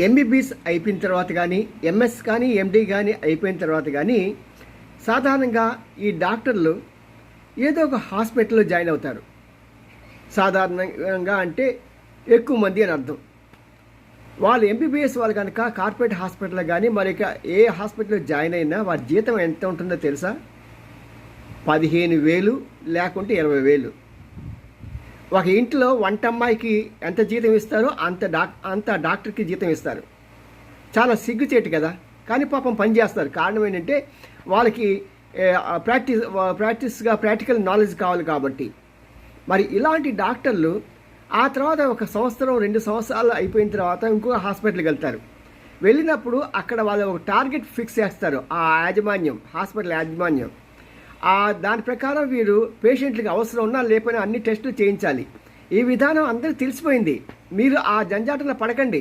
MBBS అయిపోయిన తర్వాత కానీ ఎంఎస్ కానీ ఎండి కానీ అయిపోయిన తర్వాత కానీ సాధారణంగా ఈ డాక్టర్లు ఏదో ఒక హాస్పిటల్లో జాయిన్ అవుతారు. సాధారణంగా అంటే ఎక్కువ మంది అని అర్థం. వాళ్ళు ఎంబీబీఎస్ వాళ్ళు కనుక కార్పొరేట్ హాస్పిటల్లో కానీ మరి ఏ హాస్పిటల్లో జాయిన్ అయినా వారి జీతం ఎంత ఉంటుందో తెలుసా? 15,000 లేకుంటే 20,000. ఒక ఇంట్లో వంటమ్మాయికి ఎంత జీతం ఇస్తారో అంత డాక్టర్కి జీతం ఇస్తారు. చాలా సిగ్గుచేటు కదా, కానీ పాపం పని చేస్తారు. కారణం ఏంటంటే వాళ్ళకి ప్రాక్టికల్ నాలెడ్జ్ కావాలి కాబట్టి. మరి ఇలాంటి డాక్టర్లు ఆ తర్వాత 1 సంవత్సరం 2 సంవత్సరాలు అయిపోయిన తర్వాత ఇంకో హాస్పిటల్కి వెళ్తారు. వెళ్ళినప్పుడు అక్కడ వాళ్ళు ఒక టార్గెట్ ఫిక్స్ చేస్తారు. ఆ యాజమాన్యం, హాస్పిటల్ యాజమాన్యం దాని ప్రకారం వీరు పేషెంట్లకి అవసరం ఉన్నా లేకపోయినా అన్ని టెస్టులు చేయించాలి. ఈ విధానం అందరికీ తెలిసిపోయింది. మీరు ఆ జంజాటంలో పడకండి.